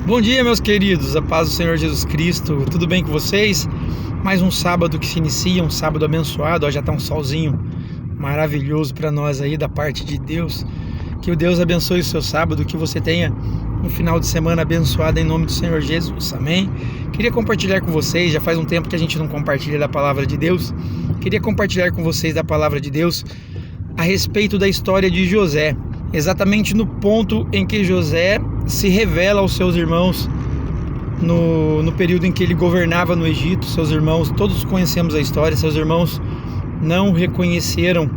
Bom dia, meus queridos, a paz do Senhor Jesus Cristo, tudo bem com vocês? Mais um sábado que se inicia, um sábado abençoado, ó, já está um solzinho maravilhoso para nós aí da parte de Deus. Que o Deus abençoe o seu sábado, que você tenha um final de semana abençoado em nome do Senhor Jesus, amém? Queria compartilhar com vocês, já faz um tempo que a gente não compartilha da palavra de Deus, queria compartilhar com vocês da palavra de Deus a respeito da história de José, exatamente no ponto em que José se revela aos seus irmãos no período em que ele governava no Egito. Seus irmãos, todos conhecemos a história, seus irmãos não reconheceram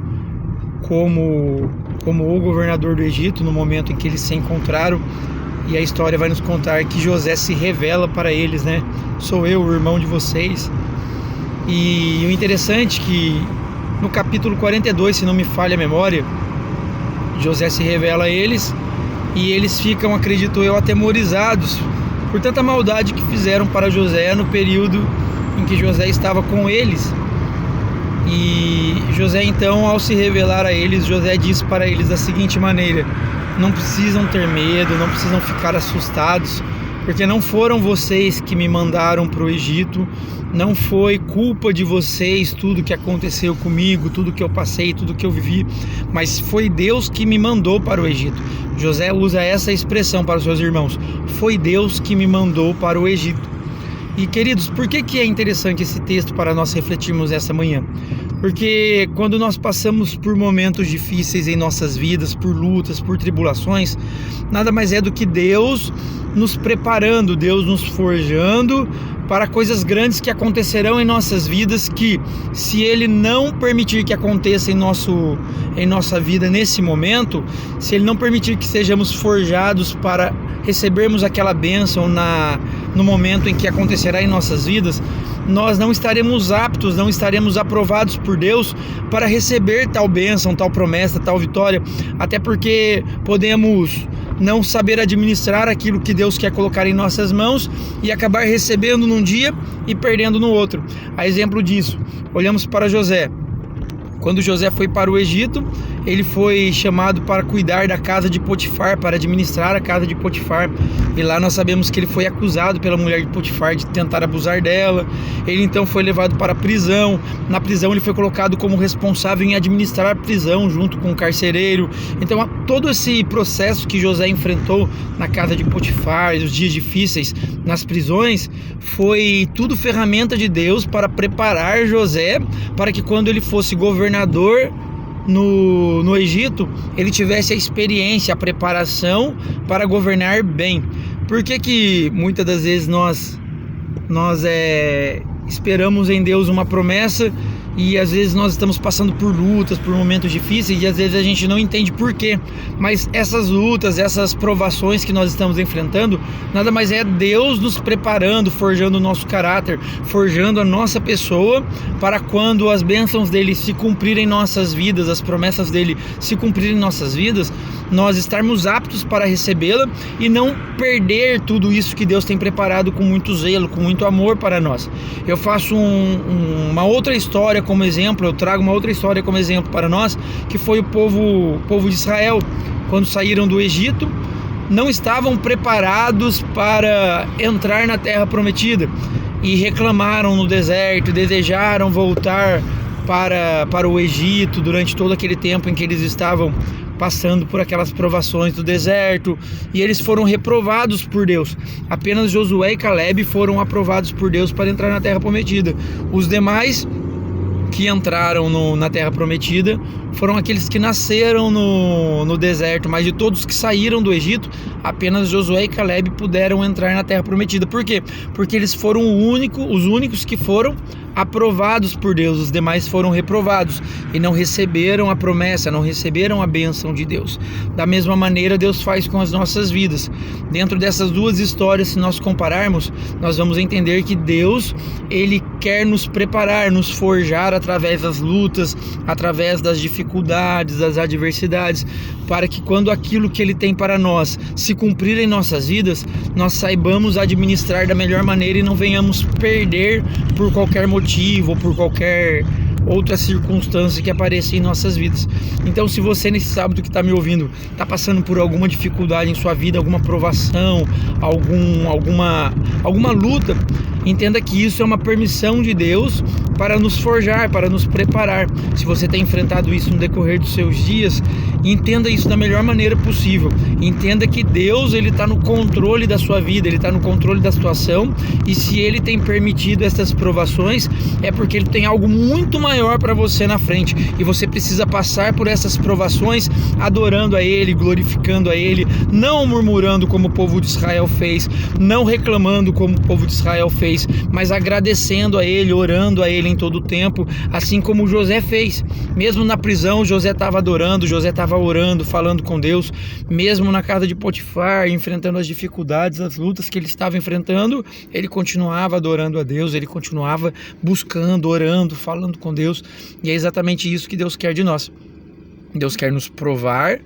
como o governador do Egito no momento em que eles se encontraram, e a história vai nos contar que José se revela para eles, né? Sou eu, o irmão de vocês. E o interessante é que no capítulo 42, se não me falha a memória, José se revela a eles e eles ficam, acredito eu, atemorizados por tanta maldade que fizeram para José no período em que José estava com eles. E José então, ao se revelar a eles, José diz para eles da seguinte maneira: não precisam ter medo, não precisam ficar assustados, porque não foram vocês que me mandaram para o Egito, não foi culpa de vocês tudo que aconteceu comigo, tudo que eu passei, tudo que eu vivi, mas foi Deus que me mandou para o Egito. José usa essa expressão para os seus irmãos: foi Deus que me mandou para o Egito. E queridos, por que é interessante esse texto para nós refletirmos essa manhã? Porque quando nós passamos por momentos difíceis em nossas vidas, por lutas, por tribulações, nada mais é do que Deus nos preparando, Deus nos forjando para coisas grandes que acontecerão em nossas vidas, que se Ele não permitir que aconteça em nossa vida nesse momento, se Ele não permitir que sejamos forjados para recebermos aquela bênção no momento em que acontecerá em nossas vidas, nós não estaremos aptos, não estaremos aprovados por Deus para receber tal bênção, tal promessa, tal vitória, até porque podemos não saber administrar aquilo que Deus quer colocar em nossas mãos e acabar recebendo num dia e perdendo no outro. A exemplo disso, olhamos para José. Quando José foi para o Egito, ele foi chamado para cuidar da casa de Potifar, para administrar a casa de Potifar. E lá nós sabemos que ele foi acusado pela mulher de Potifar de tentar abusar dela. Ele então foi levado para a prisão. Na prisão ele foi colocado como responsável em administrar a prisão junto com o carcereiro. Então todo esse processo que José enfrentou na casa de Potifar, os dias difíceis nas prisões, foi tudo ferramenta de Deus para preparar José para que quando ele fosse governador no Egito, ele tivesse a experiência, a preparação para governar bem. Por que muitas das vezes nós esperamos em Deus uma promessa e às vezes nós estamos passando por lutas, por momentos difíceis, e às vezes a gente não entende por quê? Mas essas lutas, essas provações que nós estamos enfrentando, nada mais é Deus nos preparando, forjando o nosso caráter, forjando a nossa pessoa, para quando as bênçãos dele se cumprirem em nossas vidas, as promessas dele se cumprirem em nossas vidas, nós estarmos aptos para recebê-la e não perder tudo isso que Deus tem preparado com muito zelo, com muito amor para nós. Eu faço uma outra história como exemplo, eu trago uma outra história como exemplo para nós, que foi o povo de Israel, quando saíram do Egito, não estavam preparados para entrar na terra prometida e reclamaram no deserto, desejaram voltar para o Egito durante todo aquele tempo em que eles estavam passando por aquelas provações do deserto, e eles foram reprovados por Deus. Apenas Josué e Caleb foram aprovados por Deus para entrar na terra prometida. Os demais que entraram na terra prometida foram aqueles que nasceram no deserto, mas de todos que saíram do Egito, apenas Josué e Caleb puderam entrar na terra prometida. Por quê? Porque eles foram os únicos que foram aprovados por Deus, os demais foram reprovados e não receberam a promessa, não receberam a bênção de Deus. Da mesma maneira, Deus faz com as nossas vidas. Dentro dessas duas histórias, se nós compararmos, nós vamos entender que Deus, Ele quer nos preparar, nos forjar através das lutas, através das dificuldades, das adversidades, para que quando aquilo que Ele tem para nós se cumprir em nossas vidas, nós saibamos administrar da melhor maneira e não venhamos perder por qualquer motivo ou por qualquer outra circunstância que apareça em nossas vidas. Então, se você nesse sábado que está me ouvindo está passando por alguma dificuldade em sua vida, alguma provação, alguma luta, entenda que isso é uma permissão de Deus para nos forjar, para nos preparar. Se você tem enfrentado isso no decorrer dos seus dias, entenda isso da melhor maneira possível. Entenda que Deus, ele está no controle da sua vida, ele está no controle da situação, e se ele tem permitido essas provações, é porque ele tem algo muito maior para você na frente, e você precisa passar por essas provações adorando a ele, glorificando a ele, não murmurando como o povo de Israel fez, não reclamando como o povo de Israel fez, mas agradecendo a ele, orando a ele em todo o tempo, assim como José fez. Mesmo na prisão, José estava adorando, José estava orando, falando com Deus. Mesmo na casa de Potifar, enfrentando as dificuldades, as lutas que ele estava enfrentando, ele continuava adorando a Deus, ele continuava buscando, orando, falando com Deus. E é exatamente isso que Deus quer de nós. Deus quer nos provar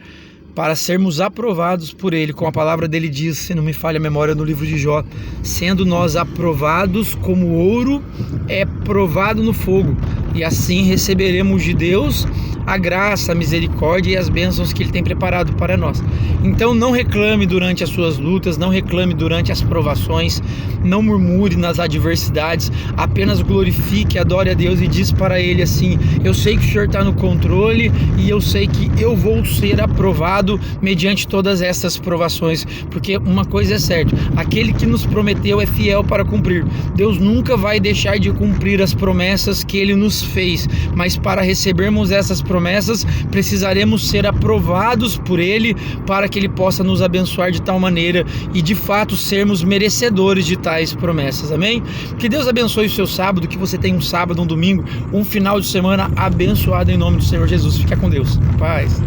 para sermos aprovados por Ele, como a palavra dele diz, se não me falha a memória, no livro de Jó: sendo nós aprovados como ouro é provado no fogo, e assim receberemos de Deus a graça, a misericórdia e as bênçãos que Ele tem preparado para nós. Então não reclame durante as suas lutas, não reclame durante as provações, não murmure nas adversidades, apenas glorifique, adore a Deus e diz para Ele assim: eu sei que o Senhor está no controle e eu sei que eu vou ser aprovado mediante todas essas provações, porque uma coisa é certa: aquele que nos prometeu é fiel para cumprir. Deus nunca vai deixar de cumprir as promessas que Ele nos fez, mas para recebermos essas promessas, precisaremos ser aprovados por Ele, para que Ele possa nos abençoar de tal maneira e de fato sermos merecedores de tais promessas. Amém? Que Deus abençoe o seu sábado, que você tenha um sábado, um domingo, um final de semana abençoado em nome do Senhor Jesus. Fica com Deus. Paz.